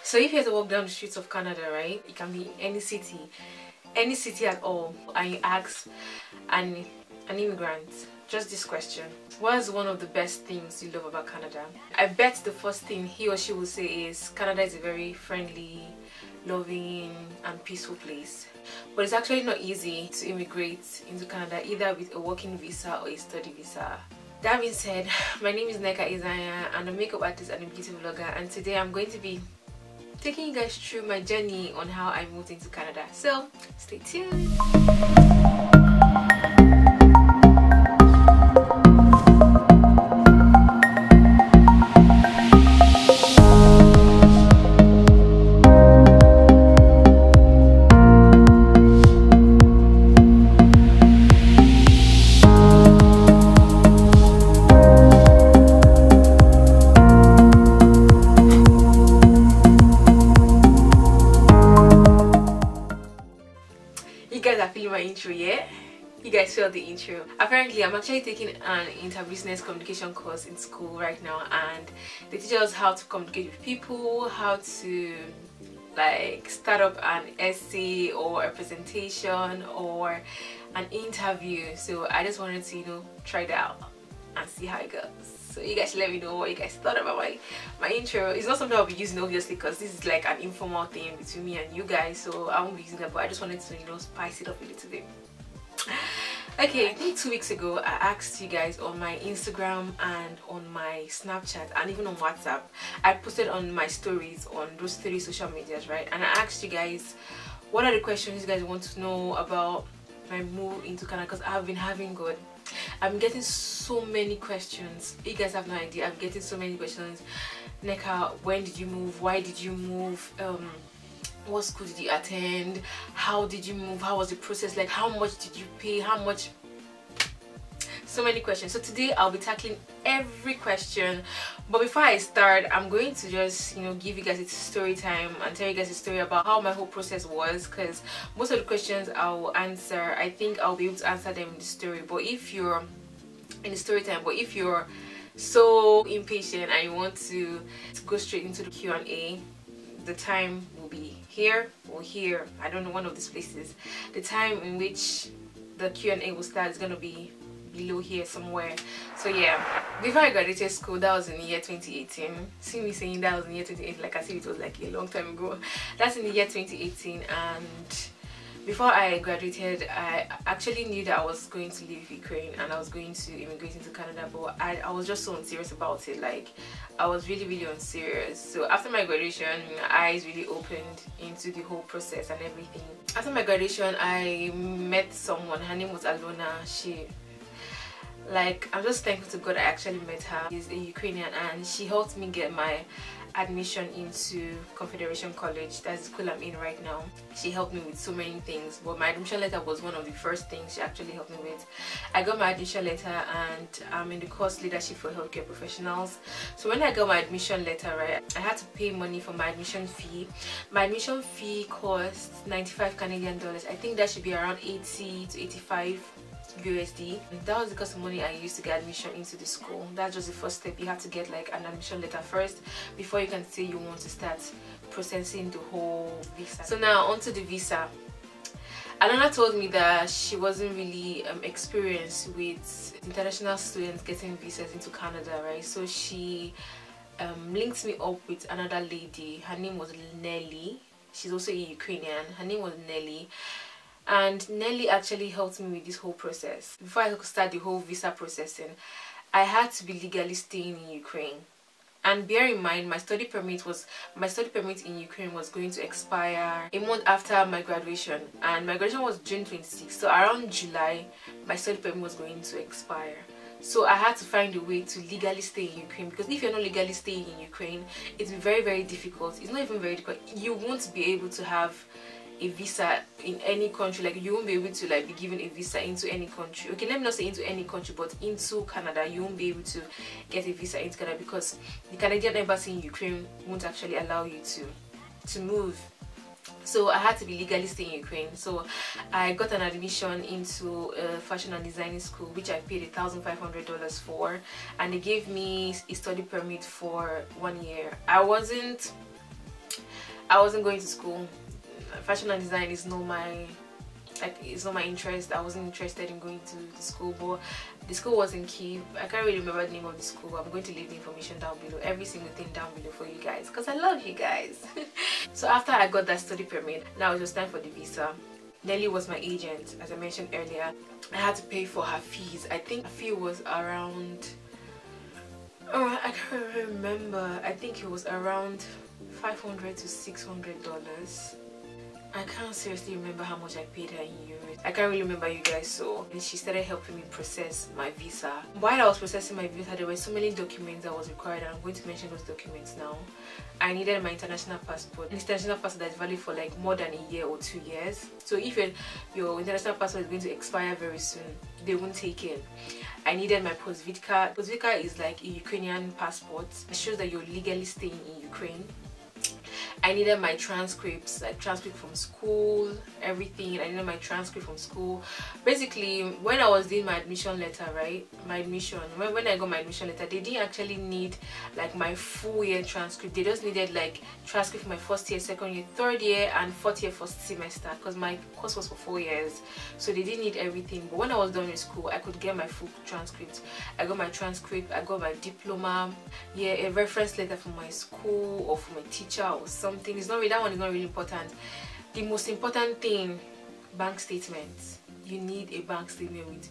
So if you have to walk down the streets of Canada, right, it can be in any city at all, and you ask an immigrant just this question: what is one of the best things you love about Canada? I bet the first thing he or she will say is Canada is a very friendly, loving and peaceful place. But it's actually not easy to immigrate into Canada, either with a working visa or a study visa. That being said, my name is Nneka Isaiah. I'm a makeup artist and a beauty vlogger, and today I'm going to be taking you guys through my journey on how I moved into Canada. So stay tuned. Intro yet? You guys felt the intro. Apparently I'm actually taking an inter-business communication course in school right now, and they teach us how to communicate with people, how to like start up an essay or a presentation or an interview. So I just wanted to try that out and see how it goes. So you guys let me know what you guys thought about my intro. It's not something I'll be using obviously, because this is like an informal thing between me and you guys, so I won't be using that, but I just wanted to spice it up a little bit. Okay, I think 2 weeks ago I asked you guys on my Instagram and on my Snapchat and even on WhatsApp. I posted on my stories on those 3 social medias, right? And I asked you guys what are the questions you guys want to know about my move into Canada, because I've been having I'm getting so many questions. You guys have no idea. I'm getting so many questions. Nneka, when did you move? Why did you move? What school did you attend? How did you move? How was the process like? How much did you pay? How much? So many questions. So today I'll be tackling every question, but before I start, I'm going to just give you guys a story time and tell you guys a story about how my whole process was, because most of the questions I will answer, I think I'll be able to answer them in the story. But if you're in the story time, but if you're so impatient and you want to go straight into the Q&A, the time will be here or here. I don't know, one of these places. The time in which the Q&A will start is going to be below here somewhere. So yeah, before I graduated school, that was in the year 2018. See me saying that was in the year 2018 like I said it was like a long time ago. That's in the year 2018, and before I graduated I actually knew that I was going to leave Ukraine and I was going to immigrate into Canada, but I was just so unserious about it. Like I was really unserious. So after my graduation, my eyes really opened into the whole process and everything. After my graduation I met someone. Her name was Alona. I'm just thankful to God I actually met her. She's a Ukrainian and she helped me get my admission into Confederation College. That's the school I'm in right now. She helped me with so many things, but my admission letter was one of the first things she actually helped me with. I got my admission letter and I'm in the course Leadership for Healthcare Professionals. So when I got my admission letter, right, I had to pay money for my admission fee. My admission fee cost 95 Canadian dollars. I think that should be around 80 to 85 USD. That was the cost of money I used to get admission into the school. That's just the first step. You have to get like an admission letter first before you can say you want to start processing the whole visa. So now onto the visa. Alana told me that she wasn't really experienced with international students getting visas into Canada, right? So she linked me up with another lady. Her name was Nelly. She's also a Ukrainian. Her name was Nelly. And Nelly actually helped me with this whole process. Before I could start the whole visa processing, I had to be legally staying in Ukraine. And bear in mind, my study permit in Ukraine was going to expire a month after my graduation, and my graduation was June 26th. So around July, my study permit was going to expire. So I had to find a way to legally stay in Ukraine, because if you're not legally staying in Ukraine, it's very difficult. It's not even very difficult. You won't be able to have a visa in any country. Like you won't be able to be given a visa into any country. Okay, let me not say into any country, but into Canada you won't be able to get a visa into Canada, because the Canadian embassy in Ukraine won't actually allow you to move. So I had to be legally staying in Ukraine. So I got an admission into a fashion and designing school, which I paid $1,500 for, and they gave me a study permit for 1 year. I wasn't going to school. Fashion and design is not my it's not my interest. I wasn't interested in going to the school, but the school was in Kyiv. I can't really remember the name of the school. I'm going to leave the information down below, every single thing down below for you guys, because I love you guys. So after I got that study permit, now it was time for the visa. Nelly was my agent, as I mentioned earlier. I had to pay for her fees. I think her fee was around, I can't remember. I think it was around $500 to $600. I can't seriously remember how much I paid her in euros. I can't really remember, you guys. So she started helping me process my visa. While I was processing my visa, there were so many documents that was required, and I'm going to mention those documents now. I needed my international passport. An international passport that is valid for like more than a year or 2 years. So if your international passport is going to expire very soon, they won't take it. I needed my Posvidka. Posvidka is like a Ukrainian passport. It shows that you're legally staying in Ukraine. I needed my transcripts, like transcript from school, everything. I needed my transcript from school. Basically, when I was doing my admission letter, right, my admission, when I got my admission letter, they didn't actually need like my full year transcript. They just needed like transcript for my first year, second year, third year, and fourth year, first semester, because my course was for 4 years, so they didn't need everything. But when I was done with school, I could get my full transcript. I got my transcript, I got my diploma, yeah, a reference letter from my school or from my teacher or something. It's not really, that one is not really important. The most important thing, bank statements. You need a bank statement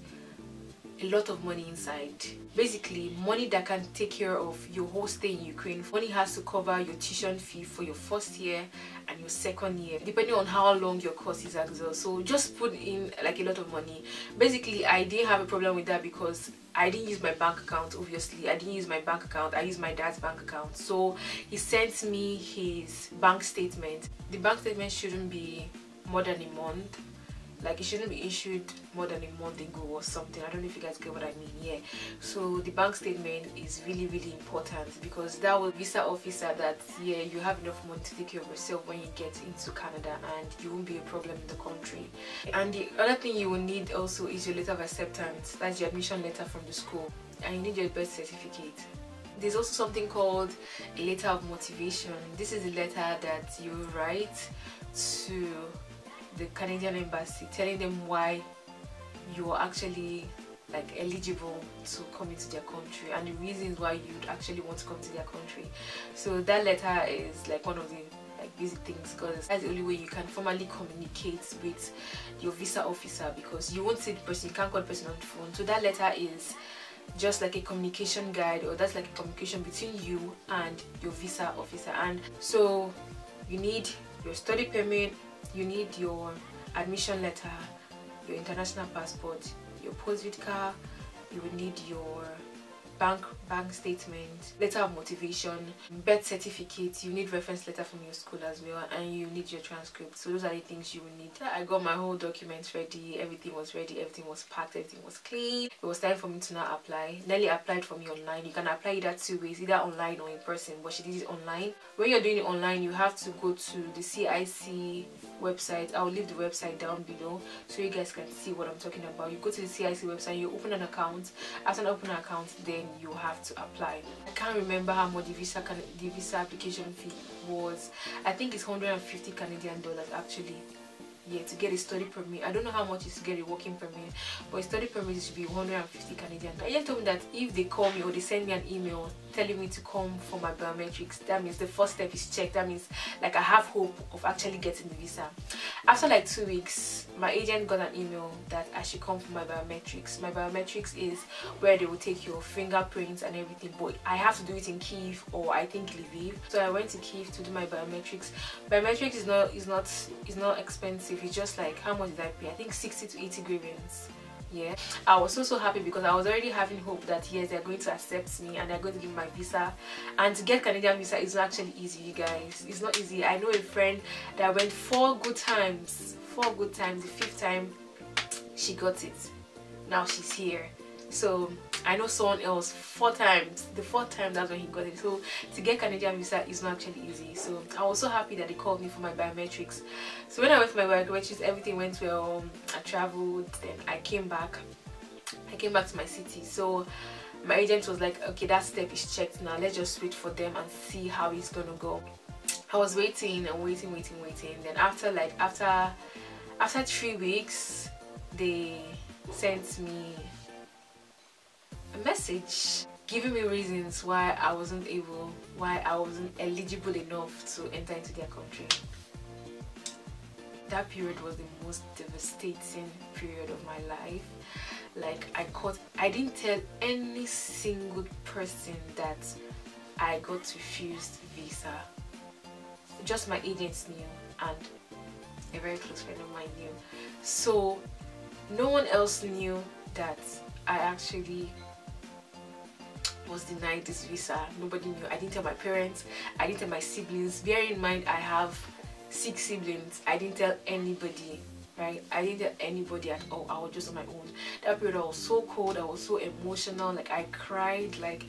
with a lot of money inside. Basically, money that can take care of your whole stay in Ukraine. Money has to cover your tuition fee for your first year and your second year, depending on how long your course is as well. So just put in like a lot of money. Basically, I didn't have a problem with that because I didn't use my bank account. Obviously, I didn't use my bank account. I used my dad's bank account. So he sent me his bank statement. The bank statement shouldn't be more than a month. Like, it shouldn't be issued more than a month ago or something. I don't know if you guys get what I mean. Yeah, so the bank statement is really, really important, because that will visa officer that, yeah, you have enough money to take care of yourself when you get into Canada, and you won't be a problem in the country. And the other thing you will need also is your letter of acceptance. That's your admission letter from the school, and you need your birth certificate. There's also something called a letter of motivation. This is a letter that you write to the Canadian embassy, telling them why you are actually like eligible to come into their country and the reasons why you'd actually want to come to their country. So that letter is like one of the like basic things, because that's the only way you can formally communicate with your visa officer, because you won't see the person, you can't call the person on the phone. So that letter is just like a communication guide, or that's like a communication between you and your visa officer. And so you need your study permit, you need your admission letter, your international passport, your Posvidka, you would need your bank statement, letter of motivation, birth certificate, you need reference letter from your school as well, and you need your transcript. So those are the things you will need. I got my whole documents ready, everything was ready, everything was packed, everything was clean. It was time for me to now apply. Nelly applied for me online. You can apply either 2 ways, either online or in person, but she did it online. When you're doing it online, you have to go to the CIC website. I'll leave the website down below so you guys can see what I'm talking about. You go to the CIC website, you open an account. After an open account, then you have to apply. I can't remember how much the visa application fee was. I think it's 150 Canadian dollars actually. Yeah, to get a study permit. I don't know how much it is to get a working permit, but a study permit should be 150 Canadian. They just told me that if they call me or they send me an email telling me to come for my biometrics, that means the first step is checked. That means like I have hope of actually getting the visa. After like 2 weeks, my agent got an email that I should come for my biometrics. My biometrics is where they will take your fingerprints and everything, but I have to do it in Kyiv or I think Lviv. So I went to Kyiv to do my biometrics. Biometrics is not expensive. It's just like, how much did I pay? I think 60 to 80 grievance. Yeah, I was so happy because I was already having hope that yes, they're going to accept me and they're going to give me my visa. And to get Canadian visa is not actually easy, you guys. It's not easy. I know a friend that went 4 good times. The 5th time she got it. Now she's here. So I know someone else 4 times. The 4th time, that's when he got it. So to get Canadian visa is not actually easy. So I was so happy that they called me for my biometrics. So when I went for my biometrics, everything went well. I traveled, then I came back to my city. So my agent was like, okay, that step is checked now, let's just wait for them and see how it's gonna go. I was waiting and waiting. Then after 3 weeks, they sent me a message giving me reasons why I wasn't eligible enough to enter into their country. That period was the most devastating period of my life. Like, I didn't tell any single person that I got refused visa. Just my agents knew, and a very close friend of mine knew. So no one else knew that I actually was denied this visa. Nobody knew. I didn't tell my parents, I didn't tell my siblings. Bear in mind, I have 6 siblings. I didn't tell anybody, right? I didn't tell anybody at all. I was just on my own. That period, I was so cold, I was so emotional, like I cried, like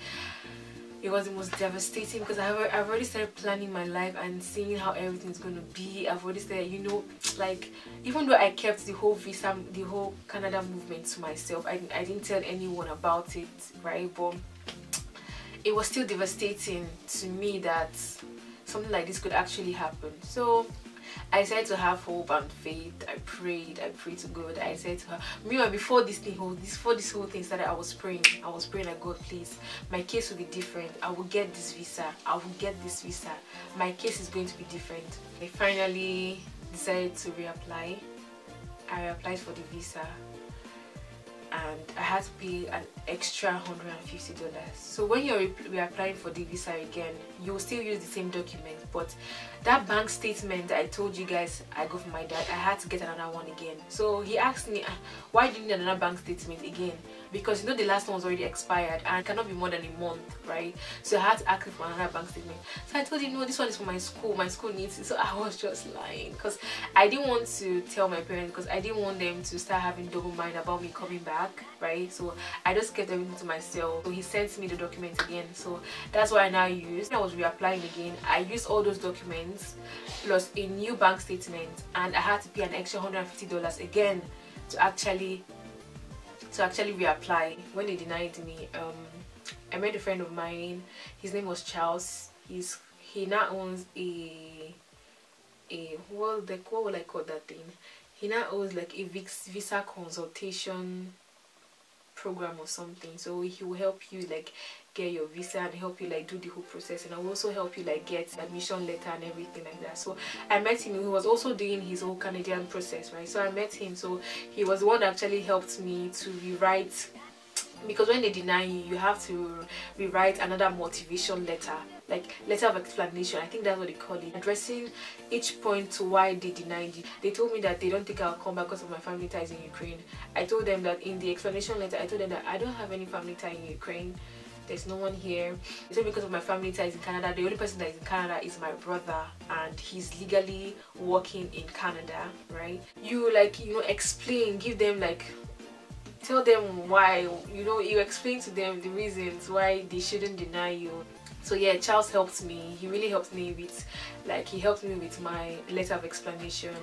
it was the most devastating, because I've already started planning my life and seeing how everything's going to be. I've already started, you know, like, even though I kept the whole visa, the whole Canada movement to myself, I didn't tell anyone about it, right? But it was still devastating to me that something like this could actually happen. So I decided to have hope and faith. I prayed to God. I said to her, meanwhile, before this whole thing started, I was praying like, God, please, my case will be different. I will get this visa. My case is going to be different. I finally decided to reapply. I reapplied for the visa, and I had to pay an extra $150. So when you're reapplying for the visa again, you'll still use the same document, but that bank statement that I told you guys I got from my dad, I had to get another one again. So he asked me, why do you need another bank statement again? Because you know the last one was already expired and it cannot be more than a month, right? So I had to ask him for another bank statement. So I told him, no, this one is for my school needs it. So I was just lying, because I didn't want to tell my parents, because I didn't want them to start having double mind about me coming back, right? So I just kept everything to myself. So he sent me the documents again, so that's what I now used. I was reapplying again. I used all those documents plus a new bank statement, and I had to pay an extra $150 again to actually reapply. When they denied me, I met a friend of mine. His name was Charles. He now owns a what will I call that thing? He now owns like a visa consultation program or something. So he will help you like get your visa and help you like do the whole process, and I will also help you like get admission letter and everything like that. So I met him. He was also doing his whole Canadian process, right? So I met him. So he was the one that actually helped me to rewrite, because when they deny you, you have to rewrite another motivation letter, like letter of explanation. I think that's what they call it, addressing each point to why they denied you. They told me that they don't think I'll come back because of my family ties in Ukraine. I told them that in the explanation letter, I told them that I don't have any family tie in Ukraine. There's no one here. They told me because of my family ties in Canada, the only person that is in Canada is my brother, and he's legally working in Canada, right? You explain, give them like, tell them why, you explain to them the reasons why they shouldn't deny you. So yeah, Charles helped me. He really helped me with, he helped me with my letter of explanation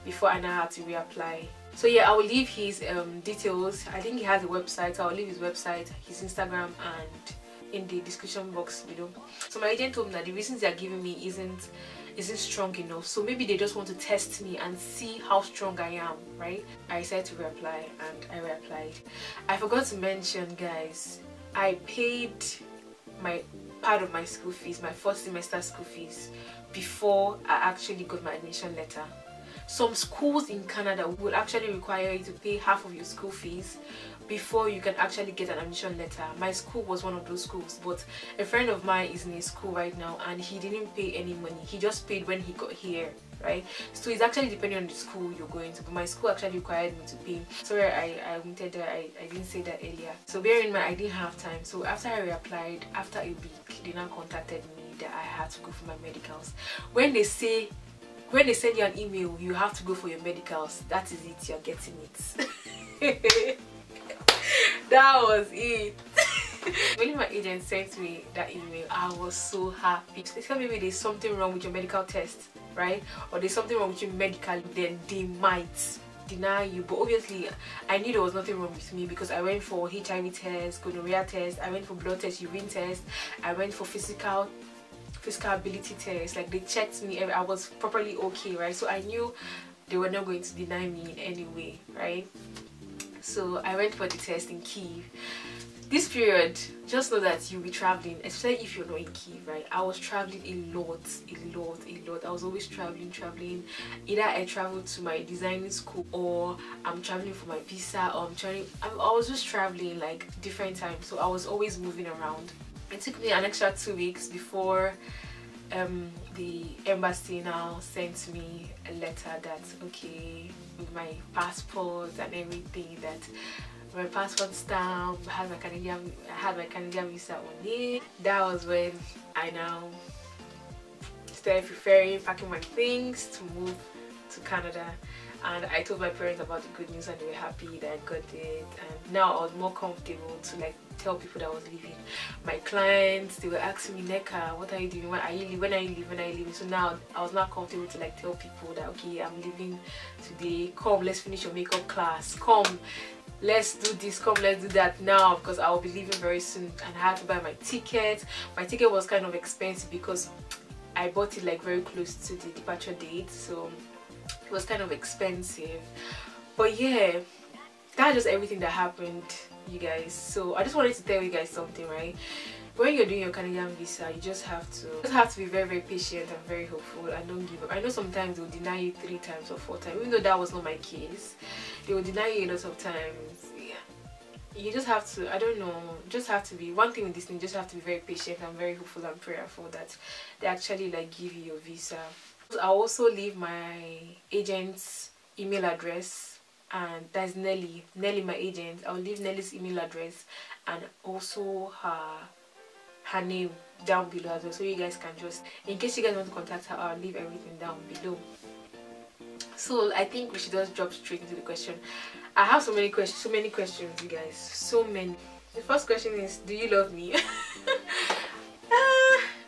before I now had to reapply. So yeah, I will leave his details. I think he has a website, so I'll leave his website, his Instagram, and in the description box below. So my agent told me that the reasons they're giving me isn't strong enough, so maybe they just want to test me and see how strong I am, right? I decided to reapply, and I reapplied. I forgot to mention, guys, I paid my part of my school fees, my first semester school fees, before I actually got my admission letter. Some schools in Canada will actually require you to pay half of your school fees before you can actually get an admission letter. My school was one of those schools, but a friend of mine is in a school right now and he didn't pay any money. He just paid when he got here, right? So it's actually depending on the school you're going to, but my school actually required me to pay. Sorry, I omitted that. I didn't say that earlier. So bear in mind, I didn't have time. So after I reapplied, after a week, they now contacted me that I had to go for my medicals. When they send you an email, you have to go for your medicals, that is it, you're getting it. That was it. When my agent sent me that email, I was so happy. They said maybe there's something wrong with your medical test, right? Or there's something wrong with you medically, then they might deny you. But obviously I knew there was nothing wrong with me, because I went for HIV test, gonorrhea test, I went for blood test, urine test, I went for physical physical ability test. Like they checked me, I was properly okay, right? So I knew they were not going to deny me in any way, right? So I went for the test in Kyiv. This period, just know that you'll be traveling, especially if you're not in Kyiv, right? I was traveling a lot. I was always traveling. Either I traveled to my designing school, or I'm traveling for my visa, or I was just traveling like different times. So I was always moving around. It took me an extra 2 weeks before the embassy now sent me a letter that, okay, with my passport and everything, that my passport stamp I had my Canadian visa on it. That was when I now started preparing, packing my things to move to Canada. And I told my parents about the good news, and they were happy that I got it. And now I was more comfortable to like tell people that I was leaving. My clients, they were asking me, Nneka, what are you doing? When are you leaving? So now I was not comfortable to like tell people that, okay, I'm leaving today. Come, let's finish your makeup class. Come, let's do this. Come, let's do that now, because I will be leaving very soon. And I had to buy my ticket. My ticket was kind of expensive because I bought it like very close to the departure date, so it was kind of expensive. But yeah, that's just everything that happened, you guys. So I just wanted to tell you guys something, right? When you're doing your Canadian visa, you just have to be very, very patient and very hopeful, and don't give up. I know sometimes they will deny you 3 times or 4 times, even though that was not my case. They will deny you a lot of times. Yeah, you just have to, I don't know, just have to be, one thing with this thing, just have to be very patient and very hopeful and prayerful that they actually like give you your visa. I'll also leave my agent's email address, and that's Nelly, my agent. I'll leave Nelly's email address and also her name down below as well, so you guys can just, in case you guys want to contact her, I'll leave everything down below. So I think we should just jump straight into the question. I have so many questions, you guys, so many. The first question is, do you love me?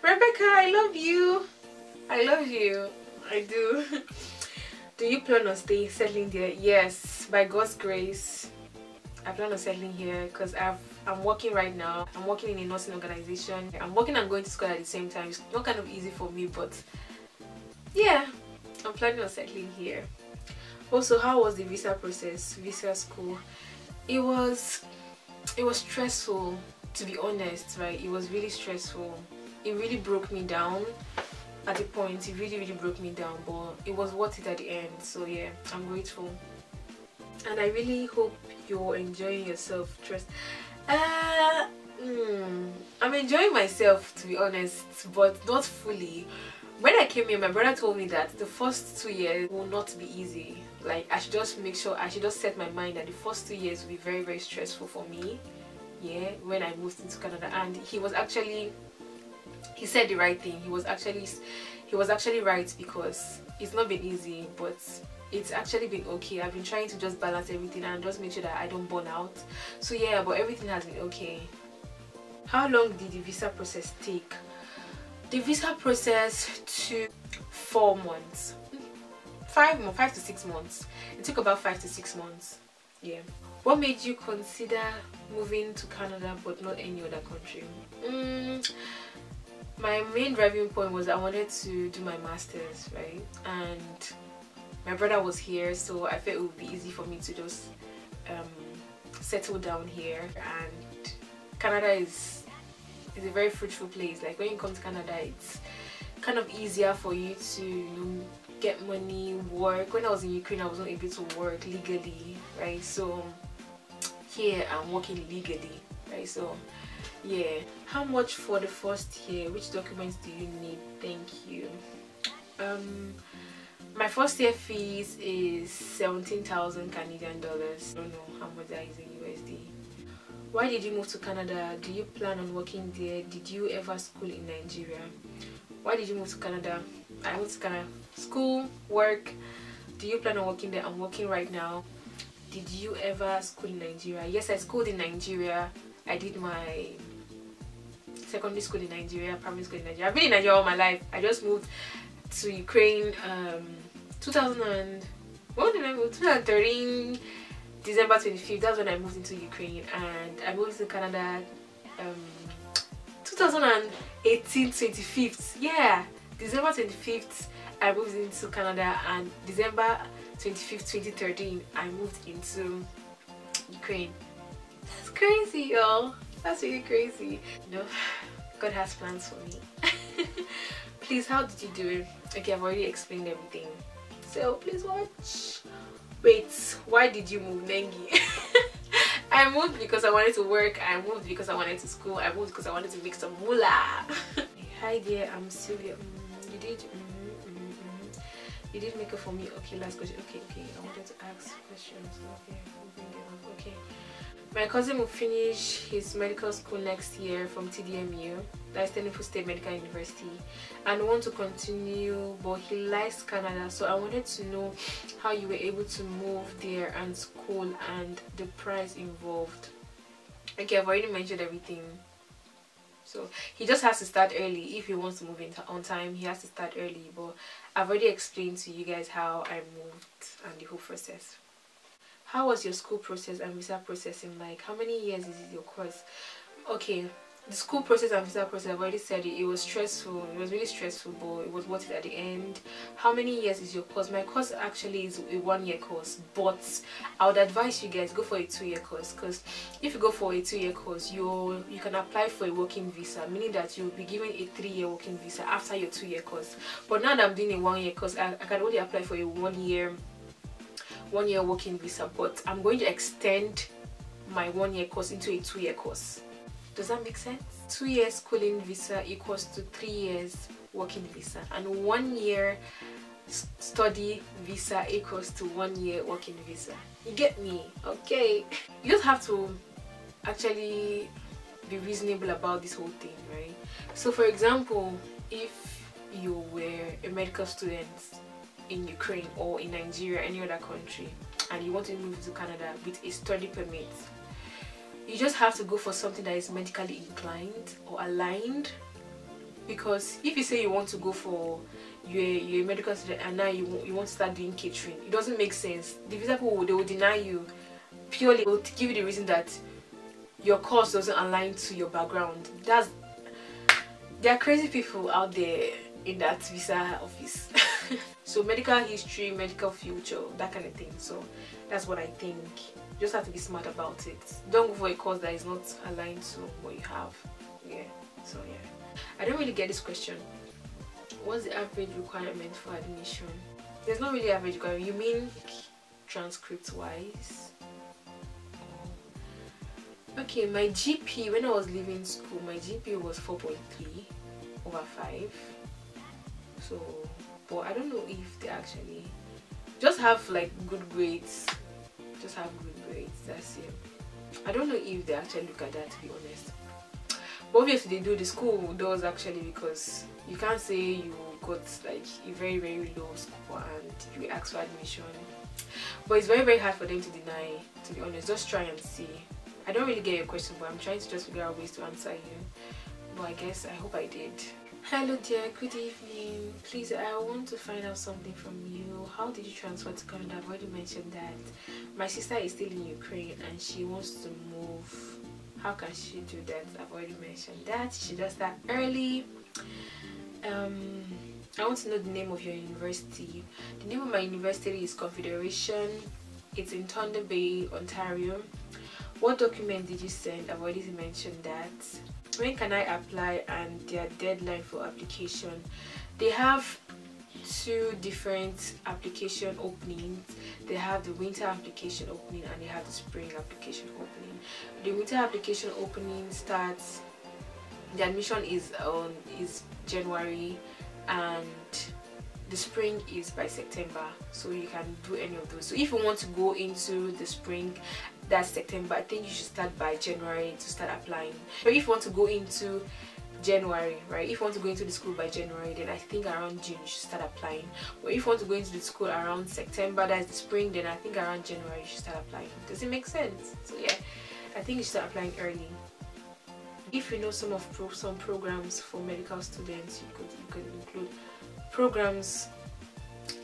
Rebecca, I love you. I love you. I do. Do you plan on settling there? Yes, by God's grace, I plan on settling here, because I'm working right now. I'm working in a nursing organization. I'm working and going to school at the same time. It's not kind of easy for me, but yeah, I'm planning on settling here. Also, how was the visa process, visa school? It was stressful, to be honest, right? It was really stressful. It really broke me down at the point. It really broke me down, but it was worth it at the end. So yeah, I'm grateful, and I really hope you're enjoying yourself. I'm enjoying myself, to be honest, but not fully. When I came here, my brother told me that the first 2 years will not be easy. Like, I should just set my mind that the first 2 years will be very, very stressful for me. Yeah, when I moved into Canada. And he said the right thing. He was actually right, because it's not been easy, but it's actually been okay. I've been trying to just balance everything and just make sure that I don't burn out. So yeah, but everything has been okay. How long did the visa process take? The visa process took 4 months. 5 to 6 months. It took about 5 to 6 months. Yeah. What made you consider moving to Canada but not any other country? My main driving point was I wanted to do my master's, right? And my brother was here, so I felt it would be easy for me to just settle down here. And Canada is a very fruitful place. Like, when you come to Canada, it's kind of easier for you to, you know, get money, work. When I was in Ukraine, I was not able to work legally, right? So here I'm working legally, right? So yeah. How much for the first year? Which documents do you need? Thank you. My first year fees is 17,000 Canadian dollars. I don't know how much that is in USD. Why did you move to Canada? Do you plan on working there? Did you ever school in Nigeria? Why did you move to Canada? I moved to Canada. School, work. Do you plan on working there? I'm working right now. Did you ever school in Nigeria? Yes, I schooled in Nigeria. I did my secondary school in Nigeria, primary school in Nigeria. I've been in Nigeria all my life. I just moved to Ukraine 2013 December 25th. That's when I moved into Ukraine, and I moved to Canada 2018 25th, yeah, December 25th I moved into Canada, and December 25th 2013 I moved into Ukraine. That's crazy, y'all. That's really crazy. No, God has plans for me. Please, how did you do it? Okay, I've already explained everything, so please watch. Wait, why did you move, Nengi? I moved because I wanted to work. I moved because I wanted to school. I moved because I wanted to make some moolah. Hi there, I'm Sylvia. You did makeup for me. Okay, last question. Okay, I wanted to ask questions. Okay. My cousin will finish his medical school next year from TDMU, that's Tenerife State Medical University, and want to continue, but he likes Canada. So I wanted to know how you were able to move there and school and the price involved. Okay, I've already mentioned everything. So he just has to start early. If he wants to move in on time, he has to start early. But I've already explained to you guys how I moved and the whole process. How was your school process and visa processing like? How many years is your course? Okay, the school process and visa process, I've already said it. It was stressful. It was really stressful, but it was worth it at the end. How many years is your course? My course actually is a 1-year course, but I would advise you guys go for a 2-year course, because if you go for a 2-year course, you can apply for a working visa, meaning that you'll be given a 3-year working visa after your 2-year course. But now that I'm doing a 1-year course, I can only apply for a 1-year working visa, but I'm going to extend my 1-year course into a 2-year course. Does that make sense? 2-year schooling visa equals to 3 years working visa, and 1-year study visa equals to 1-year working visa. You get me? Okay. You just have to actually be reasonable about this whole thing, right? So for example, if you were a medical student in Ukraine or in Nigeria, any other country, and you want to move to Canada with a study permit, you just have to go for something that is medically inclined or aligned. Because if you say you want to go for you're a medical student and now you want to start doing catering, it doesn't make sense. The visa people, they will deny you purely, will give you the reason that your course doesn't align to your background. There are crazy people out there in that visa office. So medical history, medical future, that kind of thing. So that's what I think. You just have to be smart about it. Don't go for a course that is not aligned to what you have. Yeah. So yeah, I don't really get this question. What's the average requirement for admission? There's not really average requirement. You mean transcript wise? Okay, my GP when I was leaving school, my GP was 4.3 over 5. So, but I don't know if they actually just have like good grades. Just have good grades. That's it. I don't know if they actually look at that, to be honest. But obviously they do. The school does actually, because you can't say you got like a very low score and you ask for admission. But it's very hard for them to deny, to be honest. Just try and see. I don't really get your question, but I'm trying to just figure out ways to answer you. But I hope I did. Hello dear, good evening. Please, I want to find out something from you. How did you transfer to Canada? I've already mentioned that. My sister is still in Ukraine and she wants to move. How can she do that? I've already mentioned that. She does that early. I want to know the name of your university. The name of my university is Confederation. It's in Thunder Bay, Ontario. What document did you send? I've already mentioned that. When can I apply and their deadline for application? They have 2 different application openings. They have the winter application opening and they have the spring application opening. The winter application opening starts, the admission is January, and the spring is by September, so you can do any of those. So if you want to go into the spring, that's September, I think you should start by January to start applying. But if you want to go into January, right, if you want to go into the school by January, then I think around June you should start applying. But if you want to go into the school around September, that's the spring, then I think around January you should start applying. Does it make sense? So yeah, I think you should start applying early. If you know some programs for medical students, you could include programs.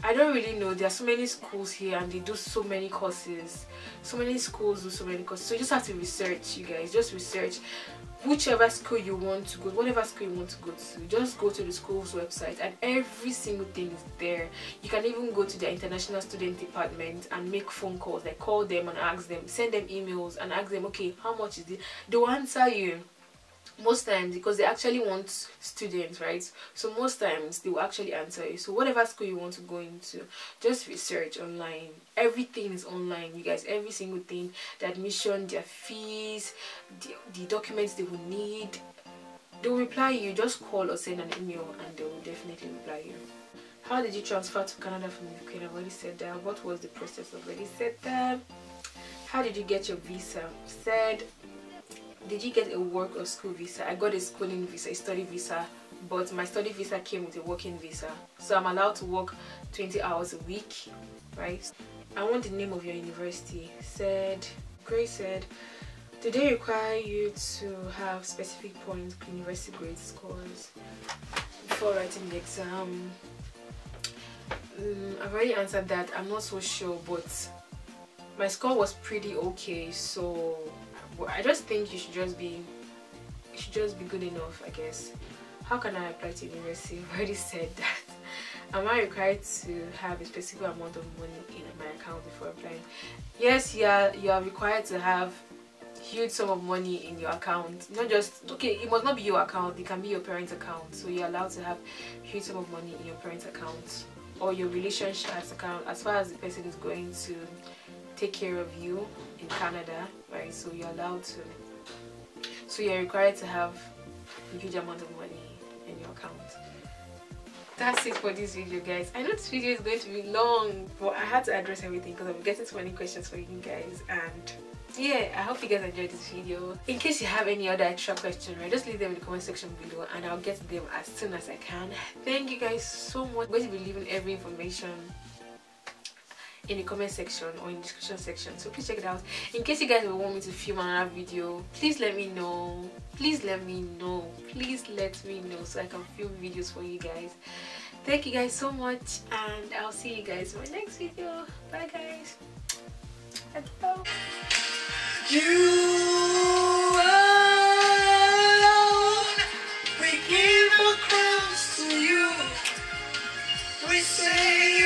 I don't really know. There are so many schools here and they do so many courses. So many schools do so many courses. So you just have to research, you guys. Just research whichever school you want to go, whatever school you want to go to, just go to the school's website and every single thing is there. You can even go to the international student department and make phone calls, like call them and ask them, send them emails and ask them, okay, how much is it? They'll answer you most times, because they actually want students, right? So most times they will actually answer you. So whatever school you want to go into, just research online. Everything is online, you guys. Every single thing, the admission, their fees, the documents they will need, they will reply you. Just call or send an email and they will definitely reply you. How did you transfer to Canada from UK? I've already said that. What was the process? I've already said that. How did you get your visa? Said. Did you get a work or school visa? I got a schooling visa, a study visa, but my study visa came with a working visa, so I'm allowed to work 20 hours a week, right? I want the name of your university. Said, Grace said, do they require you to have specific points, university grade scores before writing the exam? I've already answered that. I'm not so sure, but my score was pretty okay, so I just think you should just be good enough, I guess. How can I apply to university? I've already said that. Am I required to have a specific amount of money in my account before applying? Yes, you are required to have huge sum of money in your account. Not just, okay, it must not be your account, it can be your parents' account. So you're allowed to have huge sum of money in your parents' account or your relationship's account, as far as the person is going to take care of you in Canada, right? So you're allowed to, so you're required to have a huge amount of money in your account. That's it for this video, guys. I know this video is going to be long, but I had to address everything because I'm getting so many questions for you guys. And yeah, I hope you guys enjoyed this video. In case you have any other extra questions, right, just leave them in the comment section below and I'll get to them as soon as I can. Thank you guys so much. I'm going to be leaving every information in the comment section or in the description section, so please check it out. In case you guys will want me to film another video, please let me know. Please let me know. Please let me know so I can film videos for you guys. Thank you guys so much, and I'll see you guys in my next video. Bye guys. Hello. You alone, we give our crowns to you. We say